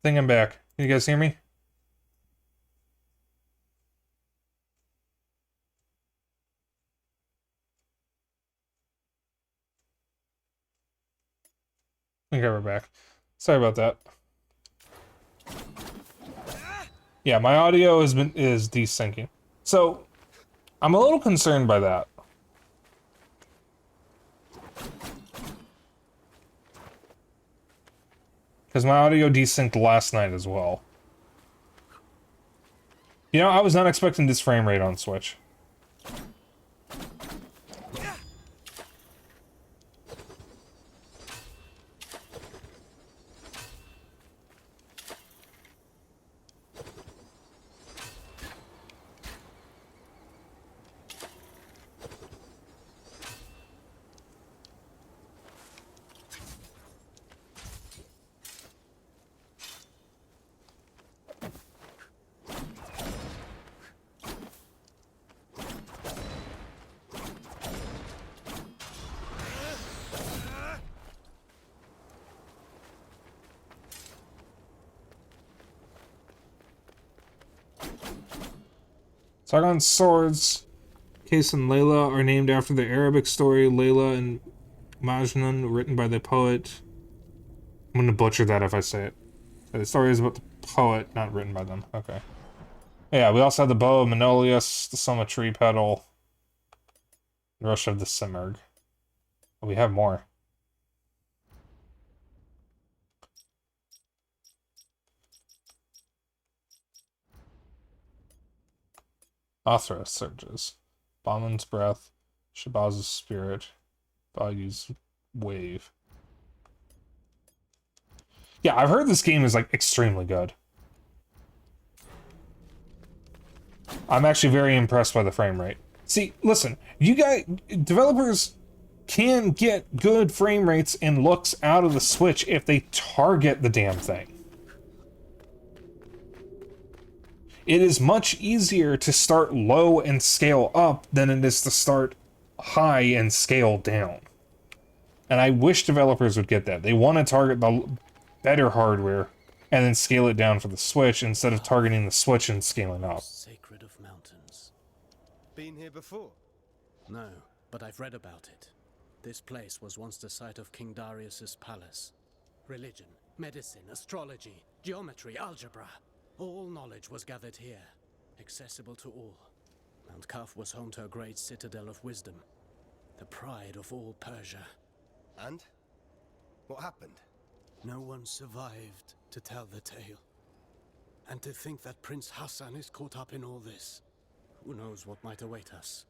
Think I'm back. Can you guys hear me? Okay, we're back. Sorry about that. Yeah, my audio is desyncing. So, I'm a little concerned by that. Because my audio desynced last night as well. You know, I was not expecting this frame rate on Switch. Sargon's swords, Case and Layla, are named after the Arabic story Layla and Majnun, written by the poet. I'm gonna butcher that if I say it. The story is about the poet, not written by them. Okay. Yeah, we also have the Bow of Manolius, the Soma Tree Petal, Rush of the Simurg. We have more. Athra surges. Baman's breath. Shabaz's spirit. Bagu's wave. Yeah, I've heard this game is like extremely good. I'm actually very impressed by the frame rate. See, listen, you guys, developers can get good frame rates and looks out of the Switch if they target the damn thing. It is much easier to start low and scale up than it is to start high and scale down. And I wish developers would get that. They want to target the better hardware and then scale it down for the Switch instead of targeting the Switch and scaling up. Sacred of mountains. Been here before? No, but I've read about it. This place was once the site of King Darius's palace. Religion, medicine, astrology, geometry, algebra. All knowledge was gathered here, accessible to all. Mount Kaf was home to a great citadel of wisdom, the pride of all Persia. And? What happened? No one survived to tell the tale. And to think that Prince Hassan is caught up in all this. Who knows what might await us?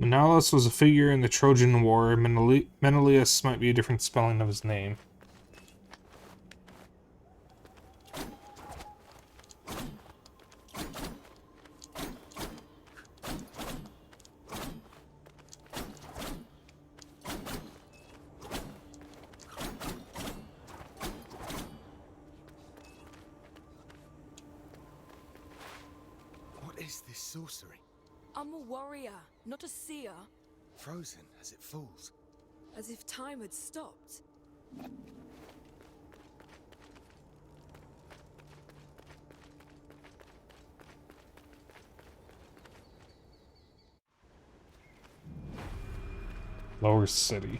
Menelaus was a figure in the Trojan War. Menelaus might be a different spelling of his name. What is this sorcery? I'm a warrior, not a seer. Frozen as it falls. As if time had stopped. Lower City.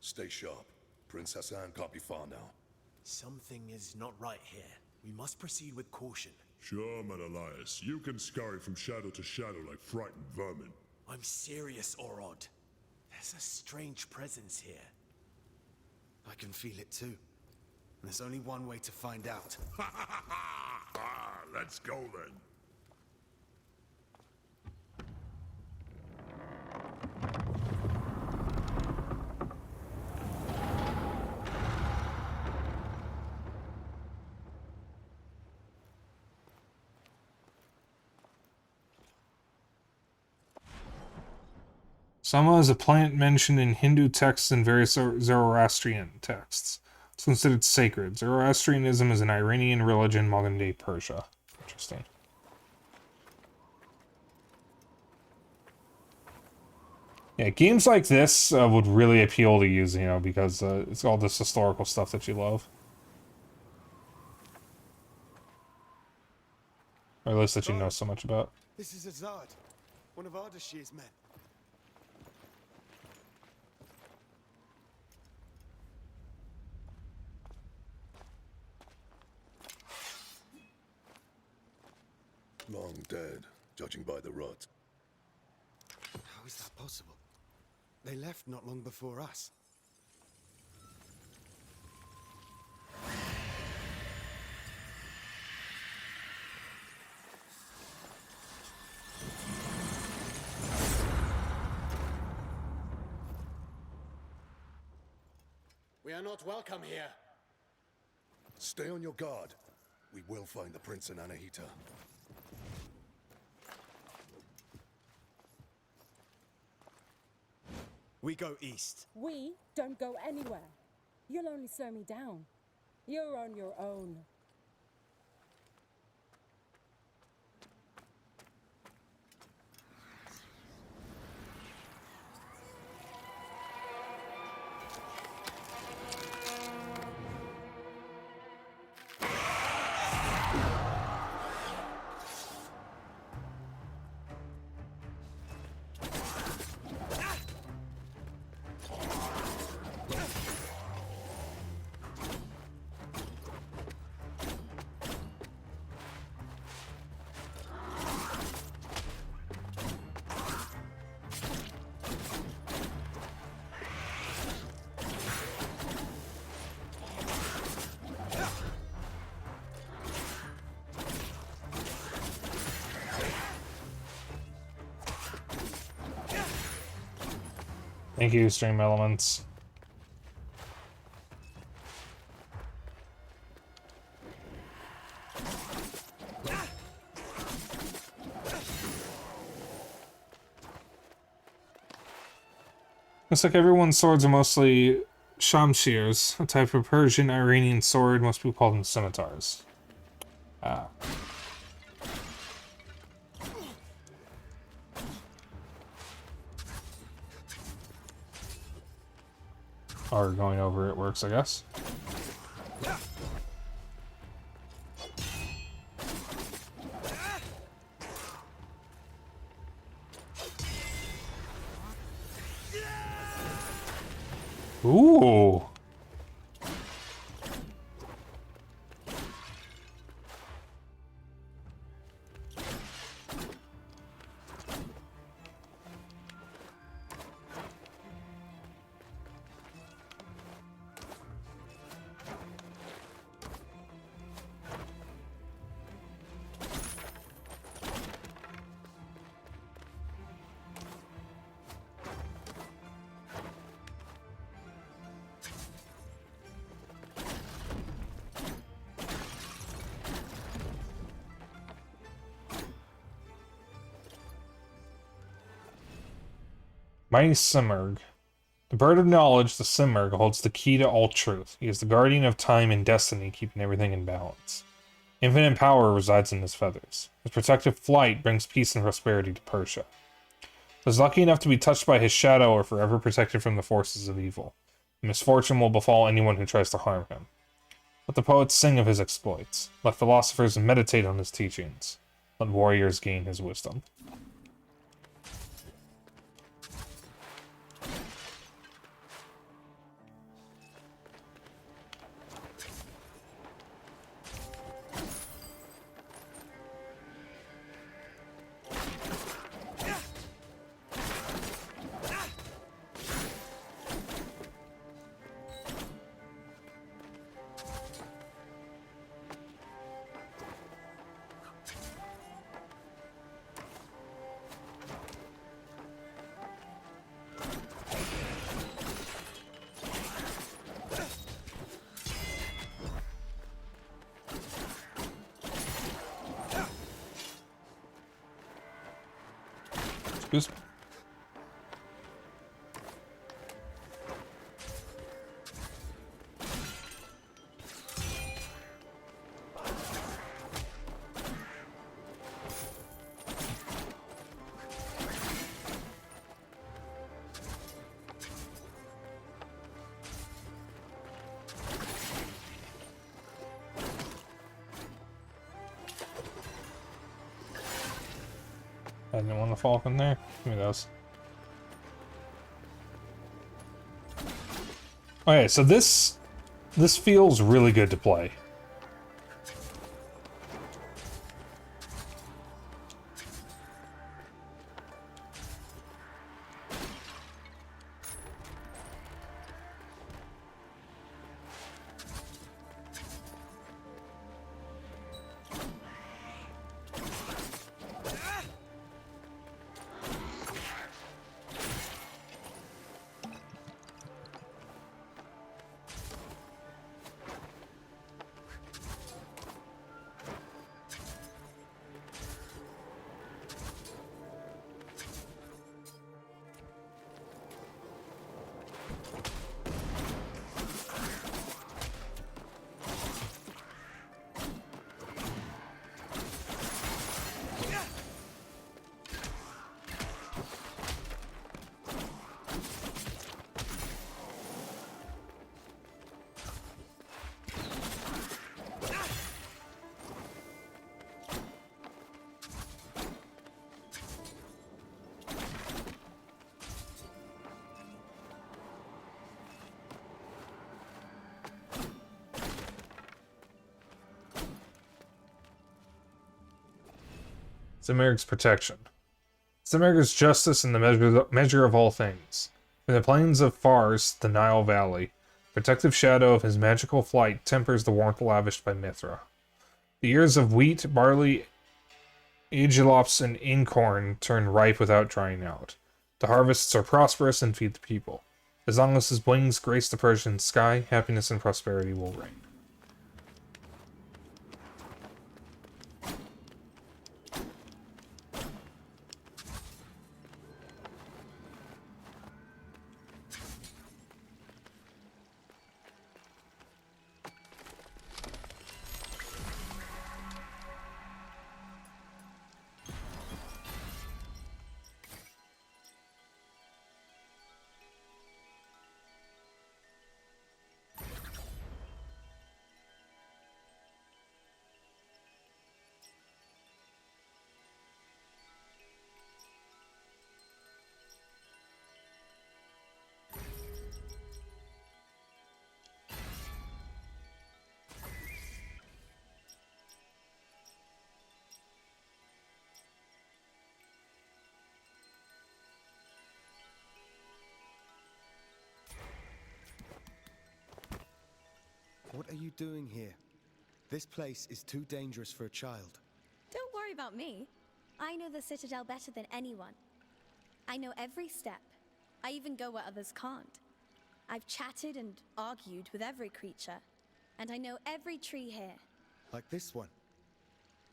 Stay sharp. Prince Hassan can't be far now. Something is not right here. We must proceed with caution. Sure, Menelaus. You can scurry from shadow to shadow like frightened vermin. I'm serious, Orod. There's a strange presence here. I can feel it too. There's only one way to find out. Let's go then. Sama is a plant mentioned in Hindu texts and various Zoroastrian texts. It's considered sacred. Zoroastrianism is an Iranian religion in modern-day Persia. Interesting. Yeah, games like this would really appeal to you, you know, because it's all this historical stuff that you love. Or at least that you know so much about. This is Azad, one of Ardashir's men. Long dead, judging by the rot. How is that possible? They left not long before us. We are not welcome here. Stay on your guard. We will find the prince and Anahita. We go east. We don't go anywhere. You'll only slow me down. You're on your own. Thank you, Stream Elements. Looks like everyone's swords are mostly shamshirs, a type of Persian Iranian sword. Most people call them scimitars. Ah. Or going over it works, I guess. Ooh. Mighty Simurgh. The bird of knowledge, the Simurgh, holds the key to all truth. He is the guardian of time and destiny, keeping everything in balance. Infinite power resides in his feathers. His protective flight brings peace and prosperity to Persia. Those lucky enough to be touched by his shadow are forever protected from the forces of evil. Misfortune will befall anyone who tries to harm him. Let the poets sing of his exploits. Let philosophers meditate on his teachings. Let warriors gain his wisdom. Goose. I didn't want to fall from there. Give me those. Okay, so this feels really good to play. Zemerg's protection. Zemerg's justice and the measure of all things. From the plains of Fars, the Nile Valley, protective shadow of his magical flight tempers the warmth lavished by Mithra. The ears of wheat, barley, agelops, and incorn turn ripe without drying out. The harvests are prosperous and feed the people. As long as his wings grace the Persian sky, happiness and prosperity will reign. What are you doing here? This place is too dangerous for a child. Don't worry about me. I know the Citadel better than anyone. I know every step. I even go where others can't. I've chatted and argued with every creature, and I know every tree here. Like this one?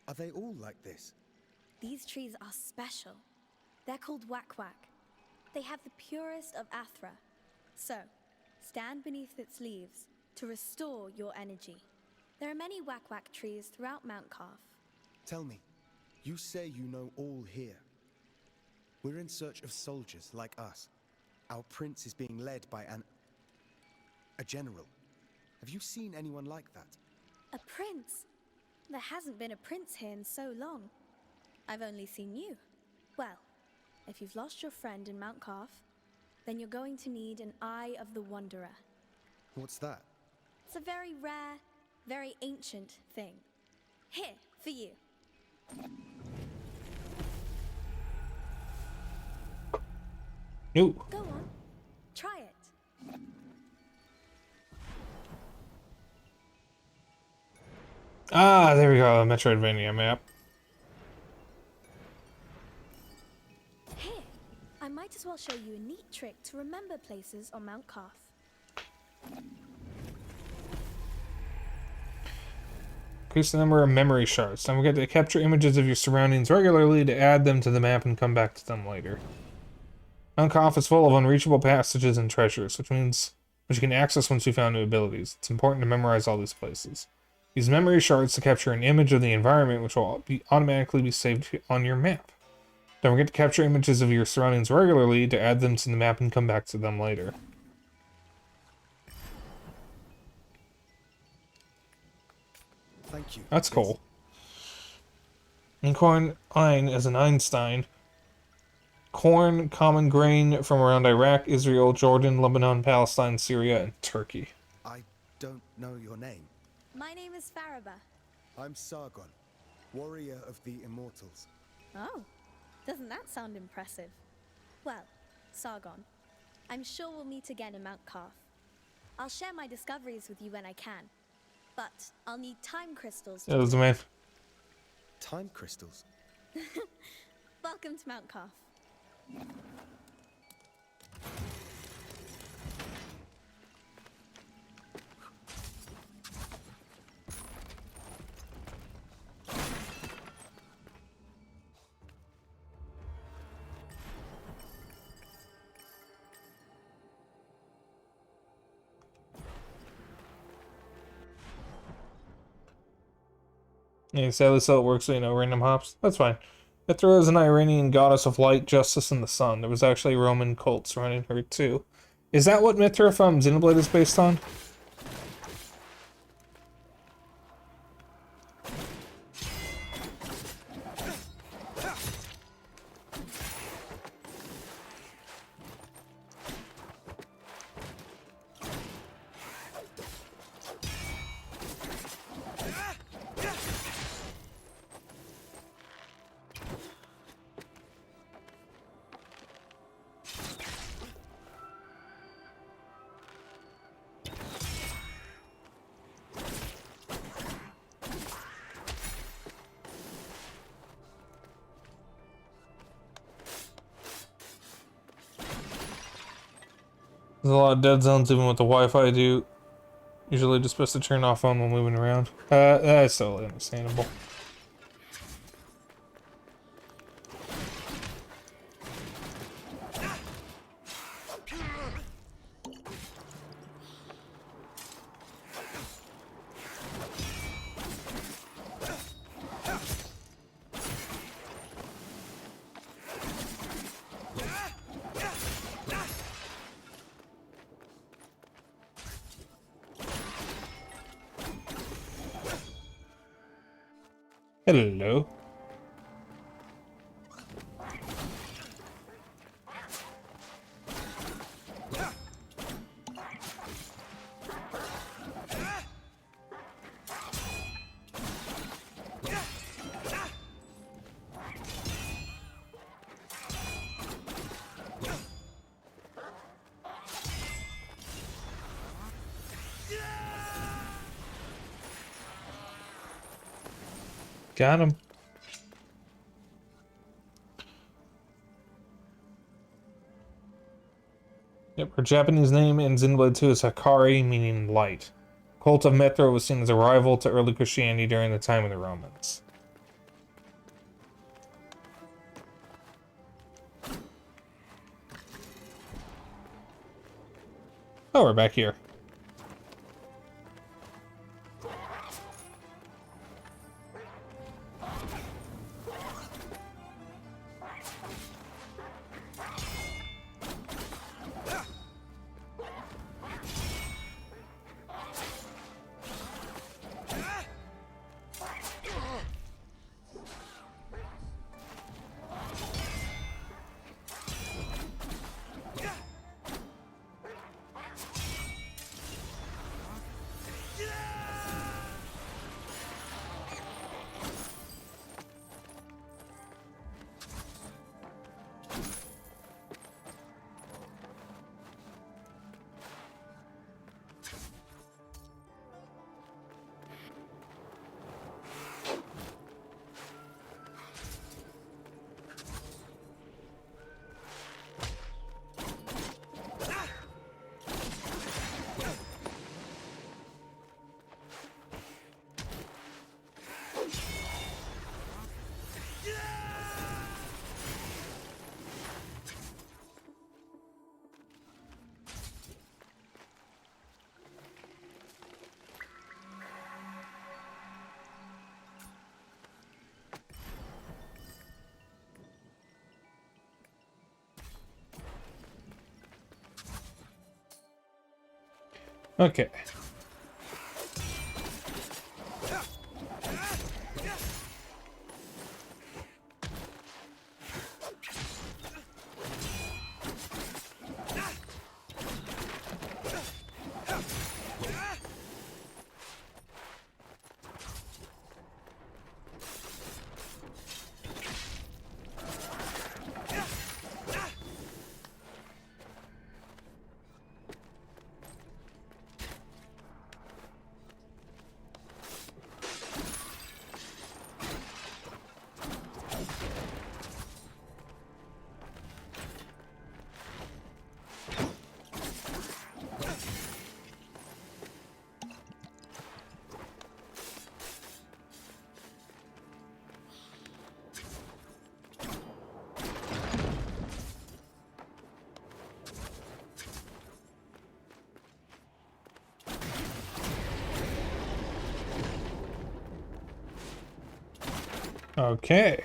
Are they all like this? These trees are special. They're called Wak-Wak. They have the purest of Athra. So, stand beneath its leaves to restore your energy. There are many Wak-Wak trees throughout Mount Calf. Tell me, you say you know all here. We're in search of soldiers like us. Our prince is being led by a general. Have you seen anyone like that? A prince? There hasn't been a prince here in so long. I've only seen you. Well, if you've lost your friend in Mount Calf, then you're going to need an Eye of the Wanderer. What's that? It's a very rare, very ancient thing. Here, for you. No. Go on, try it. Ah, there we go. Metroidvania map. Here, I might as well show you a neat trick to remember places on Mount Calf. Increase the number of memory shards. Don't forget to capture images of your surroundings regularly to add them to the map and come back to them later. Mount Koth is full of unreachable passages and treasures, which you can access once you found new abilities. It's important to memorize all these places. Use memory shards to capture an image of the environment, which will automatically be saved on your map. Don't forget to capture images of your surroundings regularly to add them to the map and come back to them later. Thank you. That's cool. Incorn Ein is an Einstein. Corn, common grain from around Iraq, Israel, Jordan, Lebanon, Palestine, Syria, and Turkey. I don't know your name. My name is Faraba. I'm Sargon, warrior of the Immortals. Oh, doesn't that sound impressive? Well, Sargon, I'm sure we'll meet again in Mount Koth. I'll share my discoveries with you when I can, but I'll need time crystals. Yeah, that's the man. Time crystals? Welcome to Mount Koth. Yeah, sadly so it works, so random hops. That's fine. Mithra is an Iranian goddess of light, justice, and the sun. There was actually a Roman cult surrounding her too. Is that what Mithra from Xenoblade is based on? There's a lot of dead zones even with the Wi-Fi I do. Usually just supposed to turn off on when moving around. That's totally understandable. Hello. Got him. Yep, her Japanese name in Xenoblade 2 is Hakari, meaning light. Cult of Mithra was seen as a rival to early Christianity during the time of the Romans. Oh, we're back here. Okay. Okay.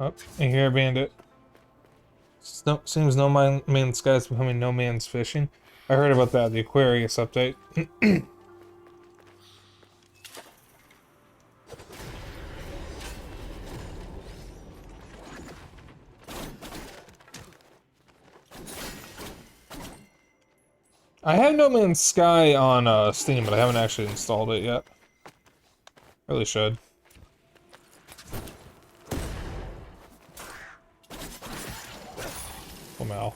Oh, I hear a bandit. Seems no man's sky is becoming no man's fishing. I heard about that, the Aquarius update. I have No Man's Sky on Steam, but I haven't actually installed it yet. Really should. Wow.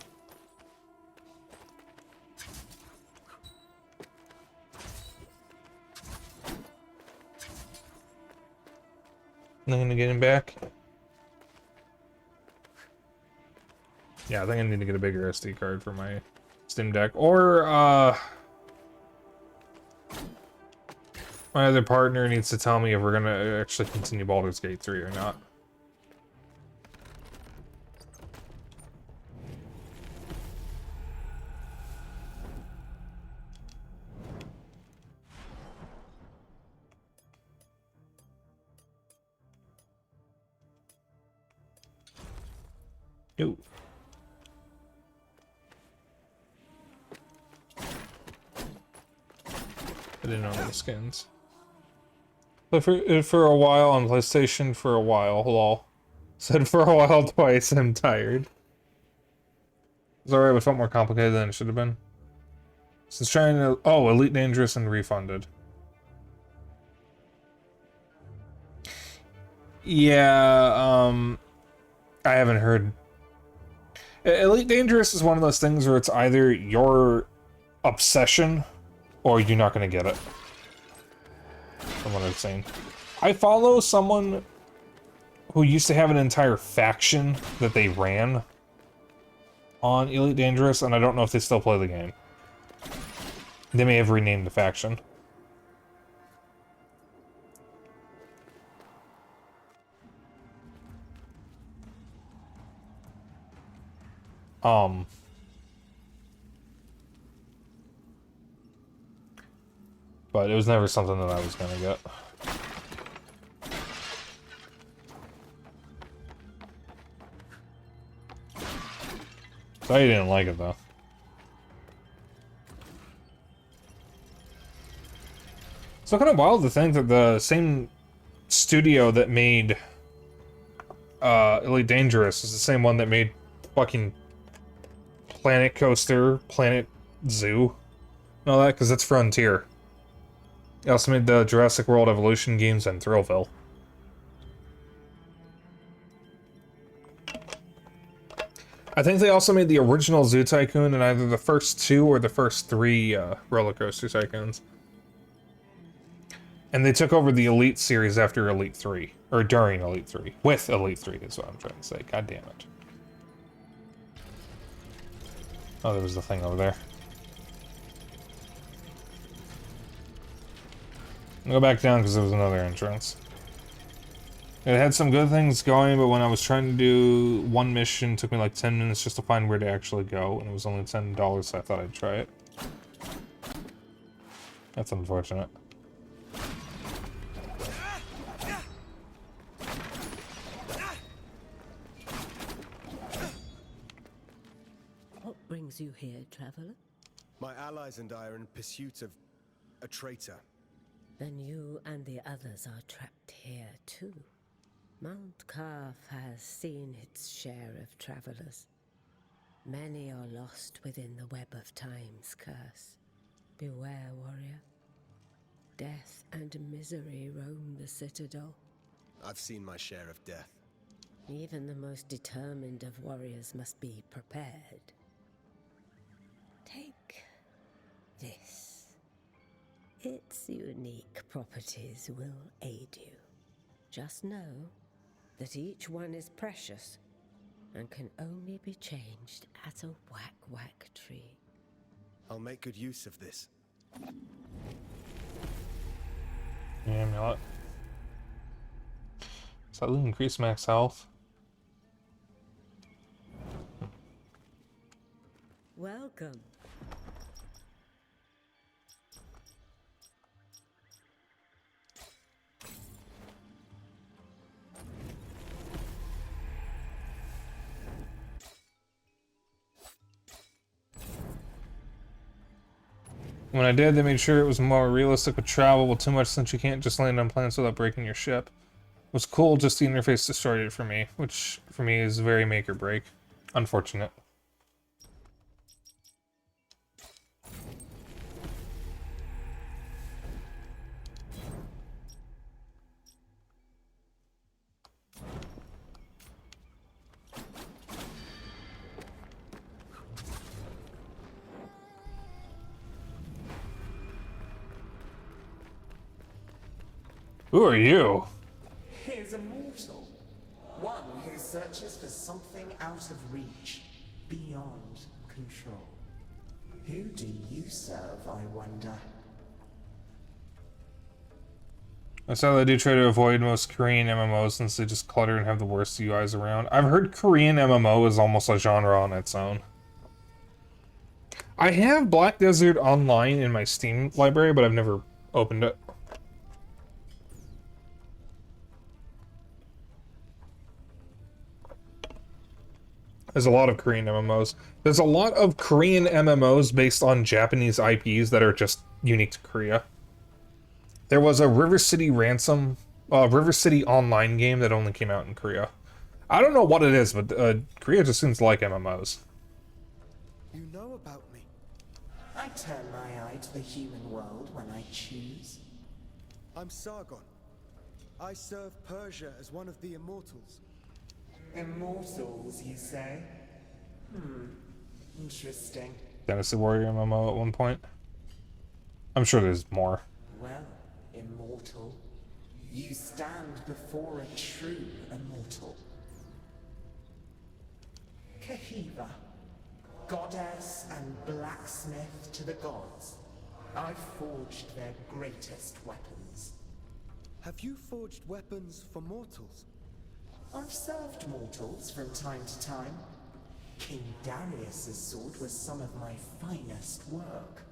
Nothing to get him back? Yeah, I think I need to get a bigger SD card for my Steam Deck. Or, my other partner needs to tell me if we're gonna actually continue Baldur's Gate 3 or not. Yo. I didn't know the skins. But for a while on PlayStation, for a while, lol. Said for a while twice, I'm tired. It's alright, but felt more complicated than it should have been. Since trying to... Oh, Elite Dangerous and Refunded. Yeah, I haven't heard. Elite Dangerous is one of those things where it's either your obsession or you're not going to get it. From what I've seen. I follow someone who used to have an entire faction that they ran on Elite Dangerous, and I don't know if they still play the game. They may have renamed the faction. But it was never something that I was gonna get. So you didn't like it though. So kind of wild to think that the same studio that made Elite Dangerous is the same one that made fucking Planet Coaster, Planet Zoo, and all that, because it's Frontier. They also made the Jurassic World Evolution games and Thrillville. I think they also made the original Zoo Tycoon in either the first 2 or the first 3 Roller Coaster Tycoons. And they took over the Elite series after Elite 3. Or during Elite 3. With Elite 3 is what I'm trying to say. God damn it. Oh, there was the thing over there. I'll go back down because there was another entrance. It had some good things going, but when I was trying to do one mission, it took me like 10 minutes just to find where to actually go, and it was only $10, so I thought I'd try it. That's unfortunate. What brings you here, traveler? My allies and I are in pursuit of a traitor. Then you and the others are trapped here too. Mount Calf has seen its share of travelers. Many are lost within the web of time's curse. Beware, warrior. Death and misery roam the citadel. I've seen my share of death. Even the most determined of warriors must be prepared. Take this. Its unique properties will aid you. Just know that each one is precious and can only be changed at a whack-whack tree. I'll make good use of this. Yeah, amulet. Slightly increase max health. Welcome. When I did, they made sure it was more realistic with travel, but too much since you can't just land on planets without breaking your ship. It was cool, just the interface destroyed it for me, which for me is very make or break. Unfortunate. Who are you? He's a mortal. One who searches for something out of reach, beyond control. Who do you serve, I wonder? That's how they do try to avoid most Korean MMOs since they just clutter and have the worst UIs around. I've heard Korean MMO is almost a genre on its own. I have Black Desert Online in my Steam library, but I've never opened it. There's a lot of Korean MMOs. There's a lot of Korean MMOs based on Japanese IPs that are just unique to Korea. There was a River City Online game that only came out in Korea. I don't know what it is, but Korea just seems to like MMOs. You know about me. I turn my eye to the human world when I choose. I'm Sargon. I serve Persia as one of the immortals. Immortals, you say? Interesting. Dynasty Warrior MMO at one point. I'm sure there's more. Well, immortal, you stand before a true immortal. Kahiva, goddess and blacksmith to the gods. I've forged their greatest weapons. Have you forged weapons for mortals? I've served mortals from time to time. King Darius's sword was some of my finest work.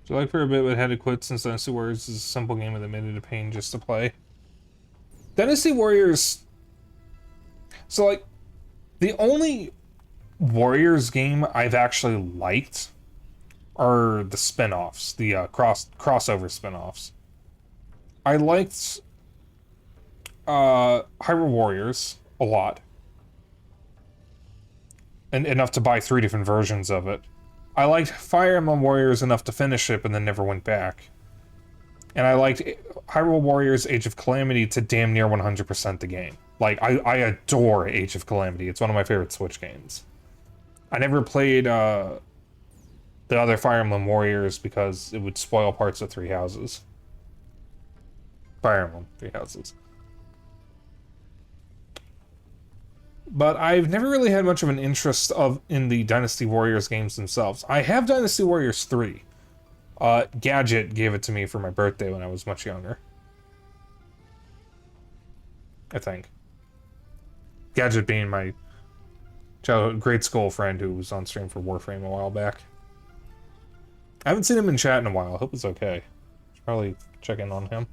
So like for a bit, but had to quit since Dynasty Warriors is a simple game that made it a pain just to play. Dynasty Warriors... So like, the only Warriors game I've actually liked are the spin-offs, the crossover spin-offs. I liked Hyrule Warriors a lot. And enough to buy 3 different versions of it. I liked Fire Emblem Warriors enough to finish it, but then never went back. And I liked Hyrule Warriors Age of Calamity to damn near 100% the game. Like, I adore Age of Calamity. It's one of my favorite Switch games. I never played the other Fire Emblem Warriors because it would spoil parts of Three Houses. Fire Emblem Three Houses. But I've never really had much of an interest in the Dynasty Warriors games themselves. I have Dynasty Warriors 3. Gadget gave it to me for my birthday when I was much younger. I think. Gadget being my childhood grade school friend who was on stream for Warframe a while back. I haven't seen him in chat in a while. I hope it's okay. Should probably check in on him.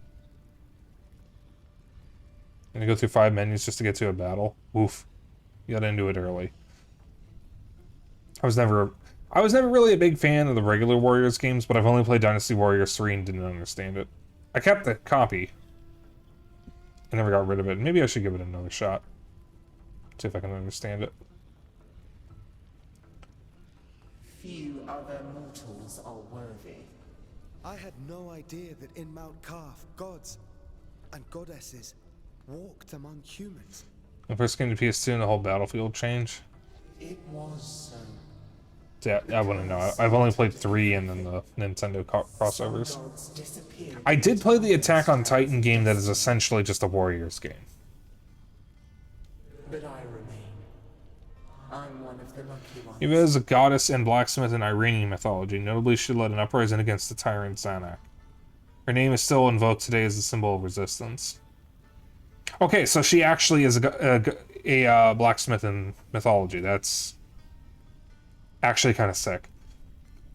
Gonna go through 5 menus just to get to a battle. Oof. You got into it early. I was never really a big fan of the regular Warriors games, but I've only played Dynasty Warriors 3 and didn't understand it. I kept the copy. I never got rid of it. Maybe I should give it another shot. See if I can understand it. Few other mortals are worthy. I had no idea that in Mount Carth, gods and goddesses walked among humans. The first game to PS2 and the whole battlefield change. It was Yeah, I wouldn't know. I've only played 3 and then the Nintendo crossovers. I did play the Attack on Titan game that is essentially just a Warriors game. But I remain. I'm one of the lucky ones. Eva is a goddess and blacksmith in Iranian mythology. Notably, she led an uprising against the tyrant Zanak. Her name is still invoked today as a symbol of resistance. Okay, so she actually is a blacksmith in mythology. That's actually kind of sick.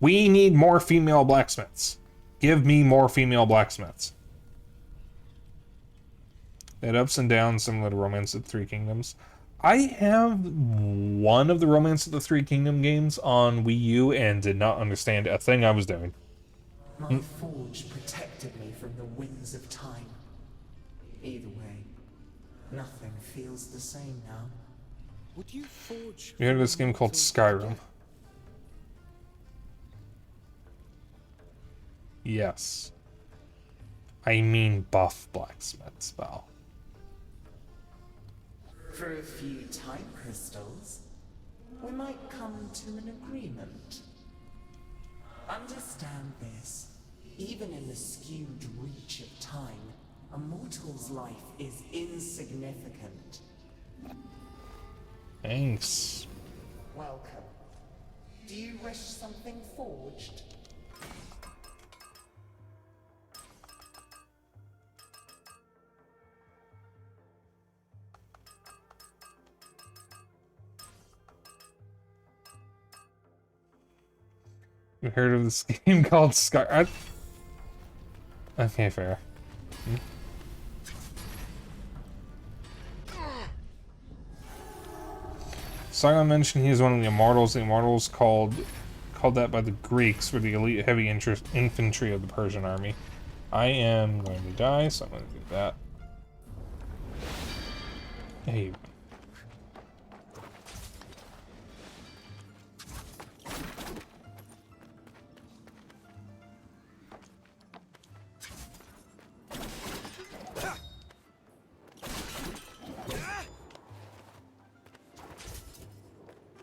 We need more female blacksmiths. Give me more female blacksmiths. They had ups and downs similar to Romance of the Three Kingdoms. I have one of the Romance of the Three Kingdom games on Wii U and did not understand a thing I was doing. My forge protected me from the winds of time. Either way, nothing feels the same now. Would you forge? You heard of this game called Skyrim? Yes. I mean buff blacksmiths, Val. For a few time crystals, we might come to an agreement. Understand this. Even in the skewed reach of time, a mortal's life is insignificant. Thanks. Welcome. Do you wish something forged? You heard of this game called Sky? Okay, fair. Sargon mentioned he is one of the Immortals. The Immortals called that by the Greeks were the elite heavy infantry of the Persian army. I am going to die, so I'm going to do that. Hey.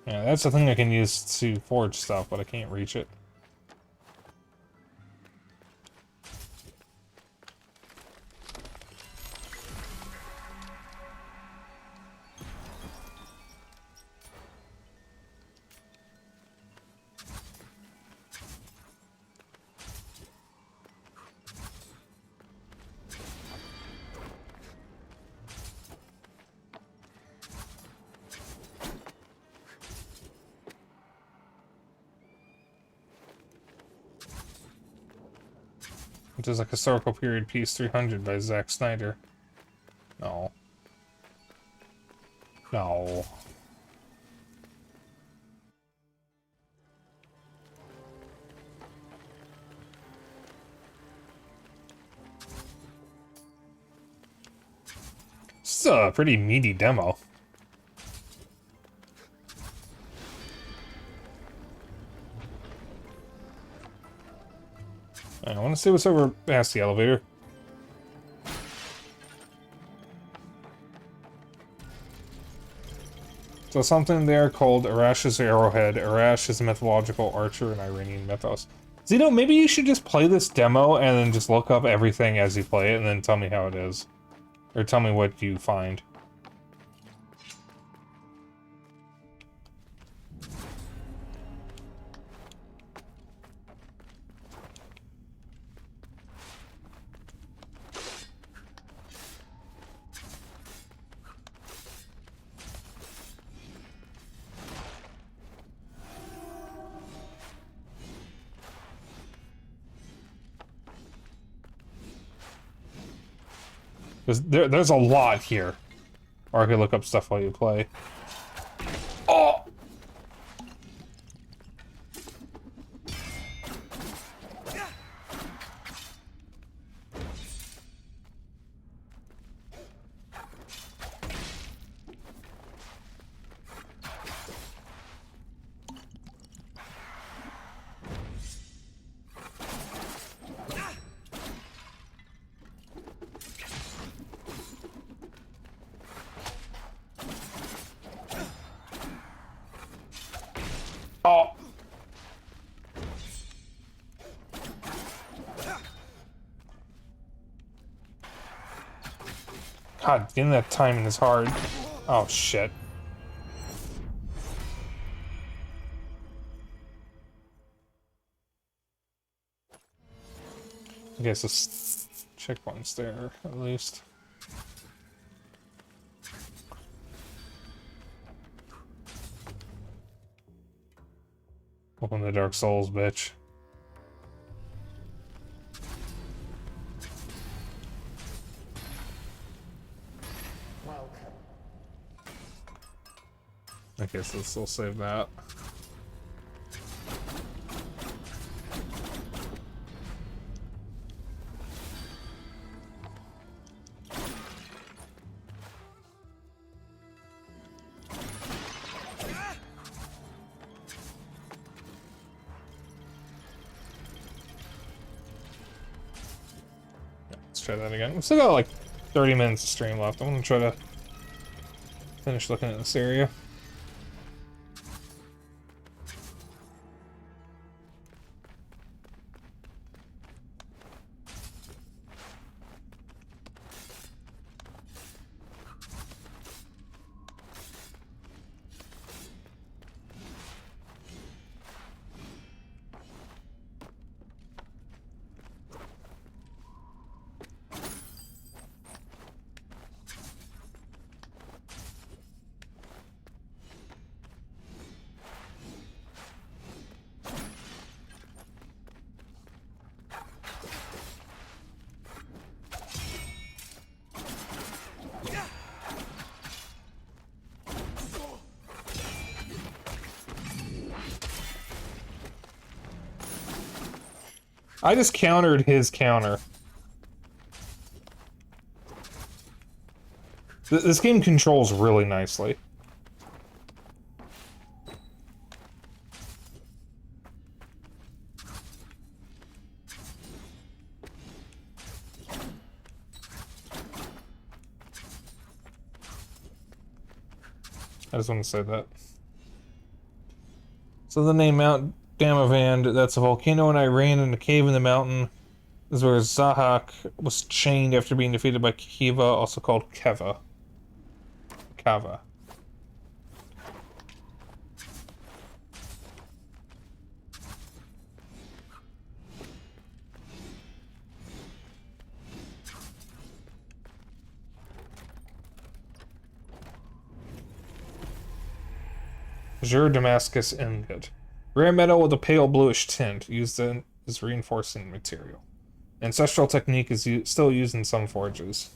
Yeah, that's the thing I can use to forge stuff, but I can't reach it. Which is like historical period piece 300 by Zack Snyder. No. No. It's a pretty meaty demo. I want to see what's over past the elevator. So something there called Arash's Arrowhead. Arash is a mythological archer in Iranian mythos. Zeno, maybe you should just play this demo and then just look up everything as you play it and then tell me how it is. Or tell me what you find. There's a lot here. Or I could look up stuff while you play. Oh! Oh! God, getting that timing is hard. Oh, shit. I guess this checkpoint's there, at least. Welcome to Dark Souls, bitch. Welcome. I guess let's still save that. Let's try that again. We've still got like 30 minutes of stream left. I'm gonna try to finish looking at this area. I just countered his counter. This game controls really nicely. I just want to say that. So the name Mount Demoman, that's a volcano in Iran, and a cave in the mountain is where Zahak was chained after being defeated by Kiva, also called Keva. Kava. Azure Damascus ingot. Rare metal with a pale bluish tint, used as reinforcing material. Ancestral technique is still used in some forges.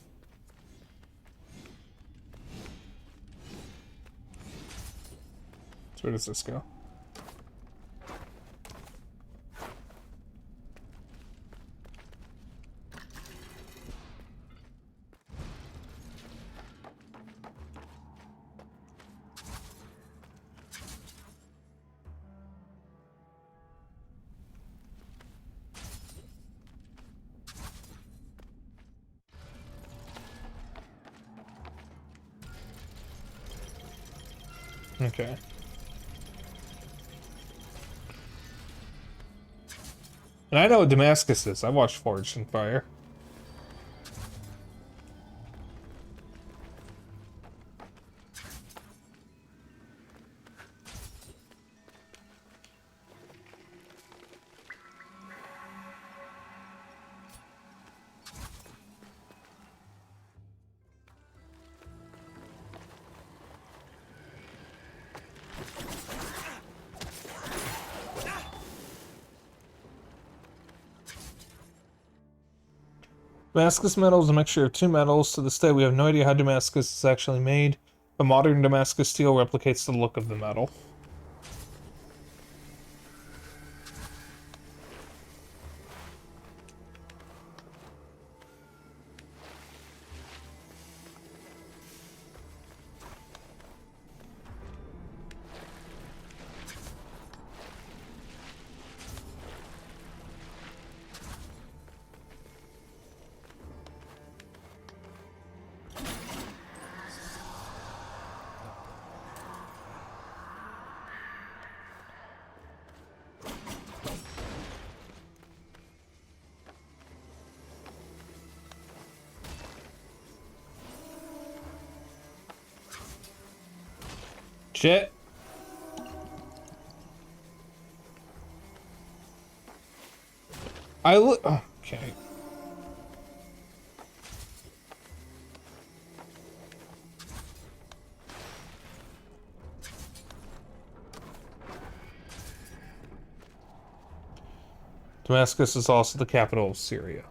So where does this go? Okay. And I know what Damascus is. I watched Forged in Fire. Damascus metal is a mixture of two metals. To this day, we have no idea how Damascus is actually made, but modern Damascus steel replicates the look of the metal. Shit. I look. Okay. Damascus is also the capital of Syria.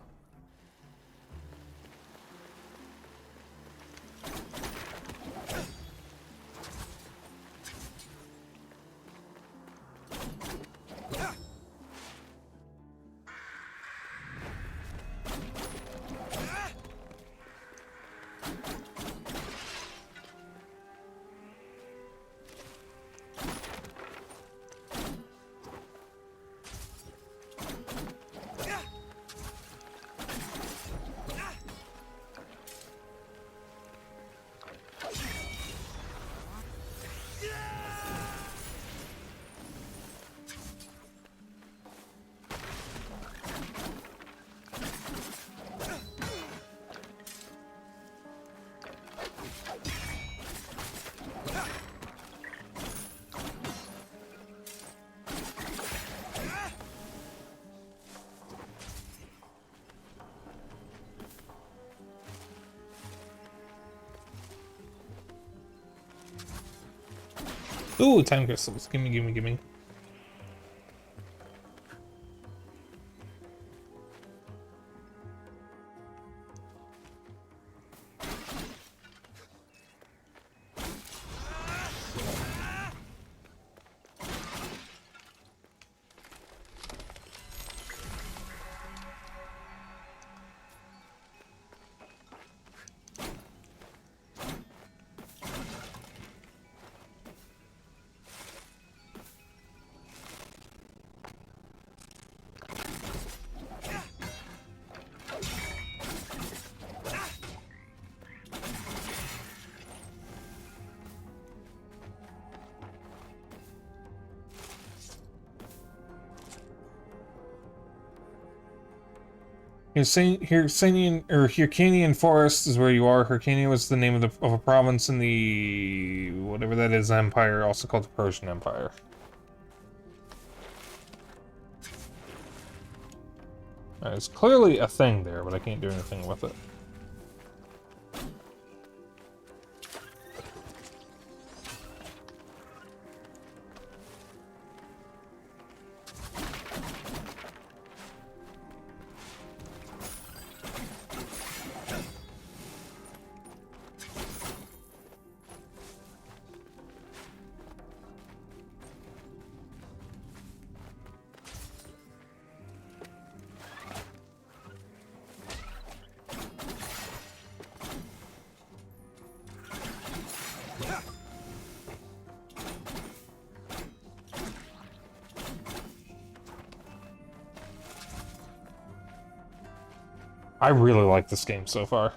Ooh, time crystals. Gimme, gimme, gimme. Hyrcanian Forest is where you are. Hyrcania was the name of a province in the whatever that is empire, also called the Persian Empire. There's clearly a thing there, but I can't do anything with it. I really like this game so far.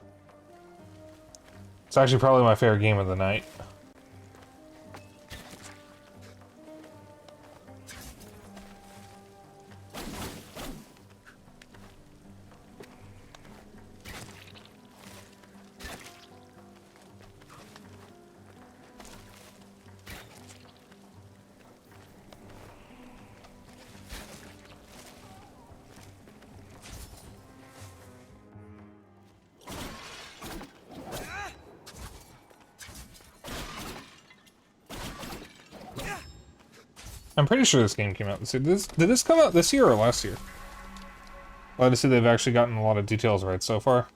It's actually probably my favorite game of the night. I'm pretty sure this game came out this year. Did this come out this year or last year? Glad to see they've actually gotten a lot of details right so far.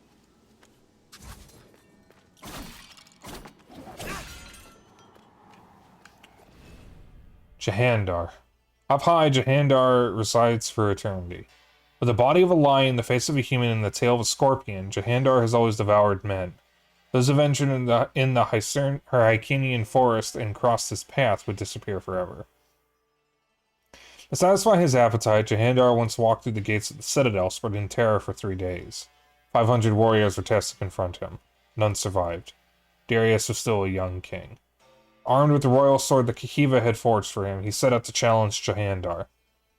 Jahandar. Up high, Jahandar resides for eternity. With the body of a lion, the face of a human, and the tail of a scorpion, Jahandar has always devoured men. Those who ventured in the Hyrcanian forest and crossed his path would disappear forever. To satisfy his appetite, Jahandar once walked through the gates of the citadel, spreading terror for 3 days. 500 warriors were tasked to confront him. None survived. Darius was still a young king. Armed with the royal sword that Kahiva had forged for him, he set out to challenge Jahandar.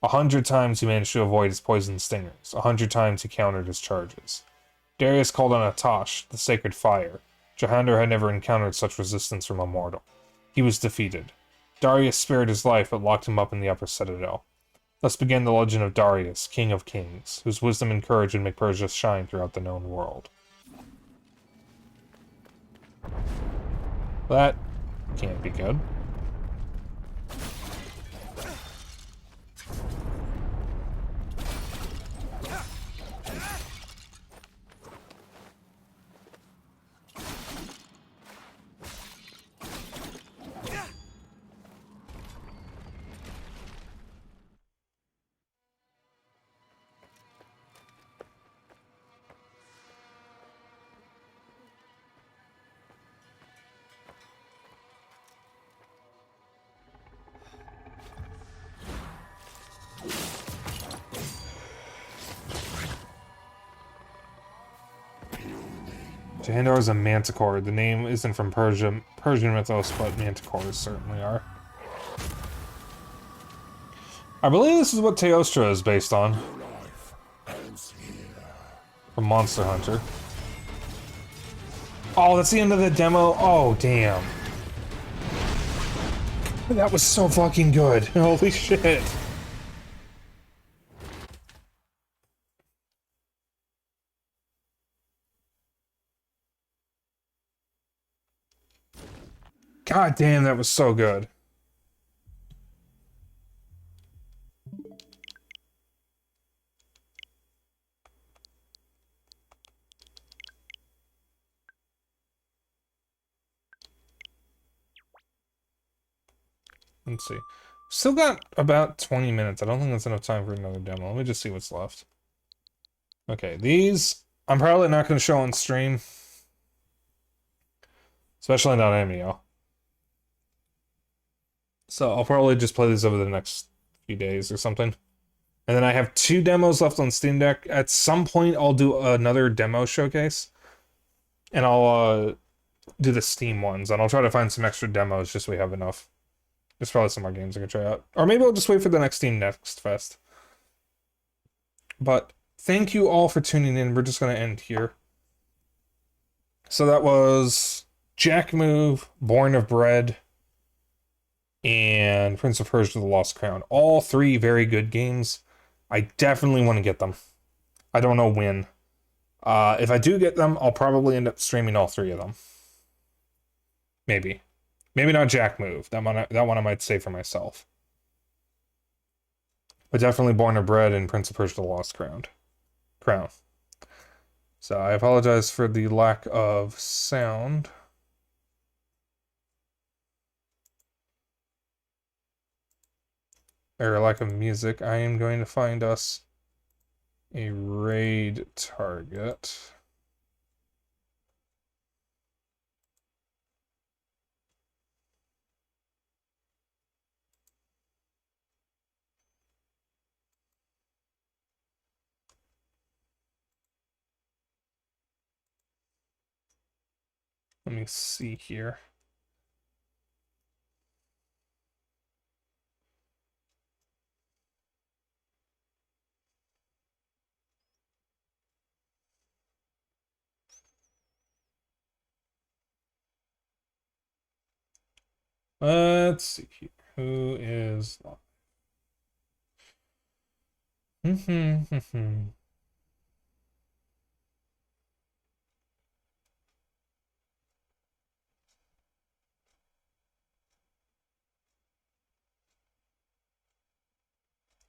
100 times he managed to avoid his poisoned stingers. 100 times he countered his charges. Darius called on Atash, the sacred fire. Jahandar had never encountered such resistance from a mortal. He was defeated. Darius spared his life, but locked him up in the upper citadel. Thus began the legend of Darius, King of Kings, whose wisdom and courage would make Persia shine throughout the known world. That can't be good. Jahandar is a manticore. The name isn't from Persian mythos, but manticores certainly are. I believe this is what Teostra is based on. From Monster Hunter. Oh, that's the end of the demo? Oh, damn. That was so fucking good. Holy shit. God damn, that was so good. Let's see. Still got about 20 minutes. I don't think that's enough time for another demo. Let me just see what's left. Okay, these I'm probably not going to show on stream. Especially not Amio. So I'll probably just play these over the next few days or something. And then I have 2 demos left on Steam Deck. At some point, I'll do another demo showcase. And I'll do the Steam ones. And I'll try to find some extra demos just so we have enough. There's probably some more games I can try out. Or maybe I'll just wait for the next Steam Next Fest. But thank you all for tuning in. We're just going to end here. So that was Jack Move, Born of Bread, and Prince of Persia: The Lost Crown. All 3 very good games. I definitely want to get them. I don't know when. If I do get them, I'll probably end up streaming all 3 of them. Maybe. Maybe not Jack Move. That one I might save for myself. But definitely Born of Bread and Prince of Persia: The Lost Crown. So I apologize for the lack of sound. Or lack of music. I am going to find us a raid target. Let me see here. Let's see here. Who is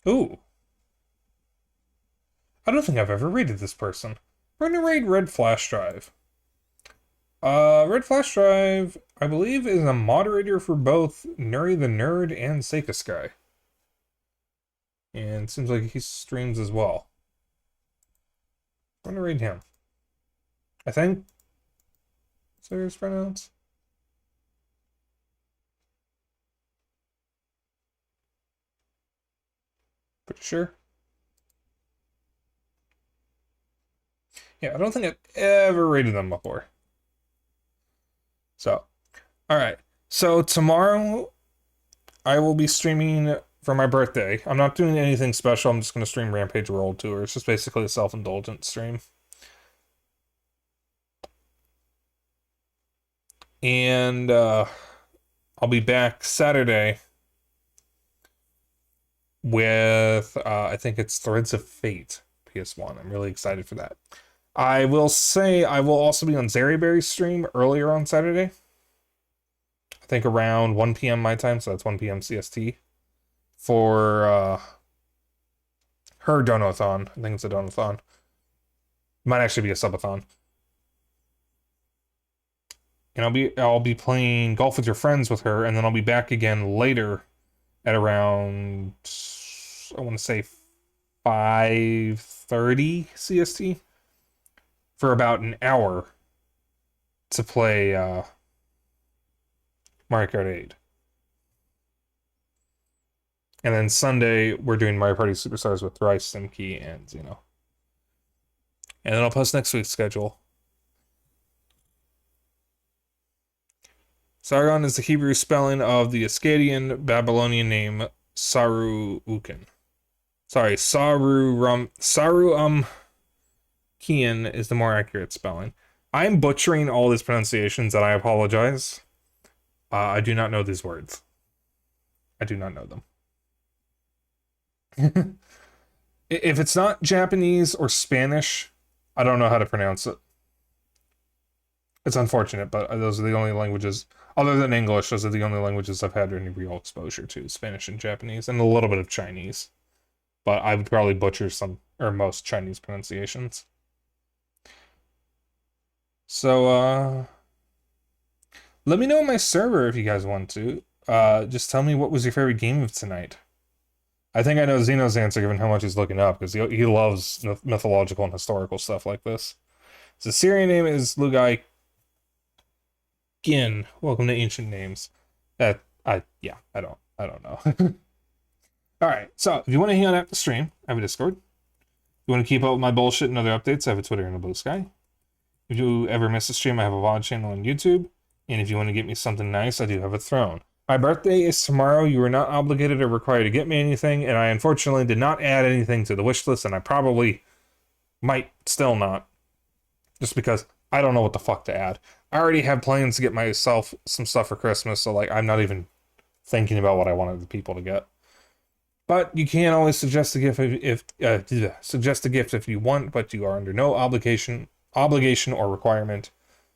Ooh. I don't think I've ever raided this person. We're gonna raid Red Flash Drive. Red Flash Drive, I believe, is a moderator for both Nuri the Nerd and Seika Sky. And it seems like he streams as well. I'm gonna raid him. I think. Is that his pronouns? Pretty sure. Yeah, I don't think I've ever raided them before. So, alright. So tomorrow I will be streaming for my birthday. I'm not doing anything special. I'm just going to stream Rampage World Tour. It's just basically a self-indulgent stream. And I'll be back Saturday with, I think it's Threads of Fate, PS1. I'm really excited for that. I will say I will also be on Zeriberry's stream earlier on Saturday. I think around 1 p.m. my time, so that's 1 p.m. CST. For her donathon. I think it's a donathon. Might actually be a subathon. And I'll be playing golf with your friends with her, and then I'll be back again later at around, I want to say 5:30 CST for about an hour to play Mario Kart 8. And then Sunday, we're doing Mario Party Superstars with Thrice, Simkey, and Xeno. And then I'll post next week's schedule. Sargon is the Hebrew spelling of the Akkadian Babylonian name Saru-Ukin. Sorry, Saru-Kian is the more accurate spelling. I'm butchering all these pronunciations, and I apologize. I do not know these words. I do not know them. If it's not Japanese or Spanish, I don't know how to pronounce it. It's unfortunate, but those are the only languages, other than English, those are the only languages I've had any real exposure to, Spanish and Japanese, and a little bit of Chinese. But I would probably butcher some, or most Chinese pronunciations. So, let me know on my server if you guys want to. Just tell me what was your favorite game of tonight. I think I know Xeno's answer given how much he's looking up, because he loves mythological and historical stuff like this. So the Syrian name is Lugai Gin. Welcome to Ancient Names. I don't know. Alright, so if you want to hang out after the stream, I have a Discord. If you want to keep up with my bullshit and other updates, I have a Twitter and a Blue Sky. If you ever miss a stream, I have a VOD channel on YouTube. And if you want to get me something nice, I do have a throne. My birthday is tomorrow. You are not obligated or required to get me anything, and I unfortunately did not add anything to the wish list, and I probably might still not. Just because I don't know what the fuck to add. I already have plans to get myself some stuff for Christmas, so like I'm not even thinking about what I wanted the people to get. But you can always suggest a gift if you want, but you are under no obligation or requirement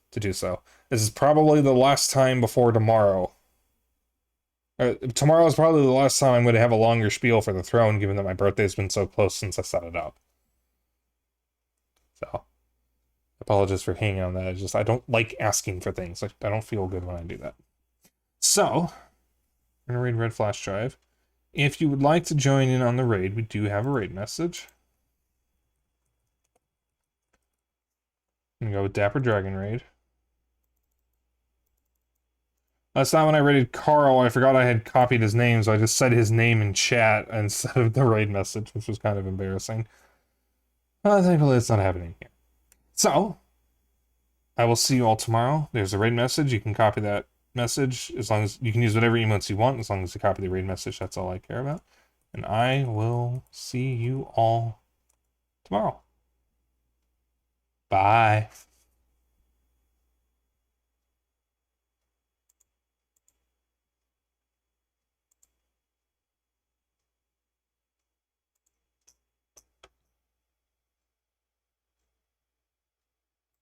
to do so. This is probably the last time before tomorrow. Tomorrow is probably the last time I'm going to have a longer spiel for the throne, given that my birthday's been so close since I set it up. So, apologies for hanging on that. I don't like asking for things. I don't feel good when I do that. So, I'm going to raid Red Flash Drive. If you would like to join in on the raid, we do have a raid message. I'm going to go with Dapper Dragon Raid. Last time when I raided Carl, I forgot I had copied his name, so I just said his name in chat instead of the raid message, which was kind of embarrassing. Thankfully, it's not happening here. So, I will see you all tomorrow. There's a raid message. You can copy that message as long as you can use whatever emotes you want, as long as you copy the raid message. That's all I care about. And I will see you all tomorrow. Bye.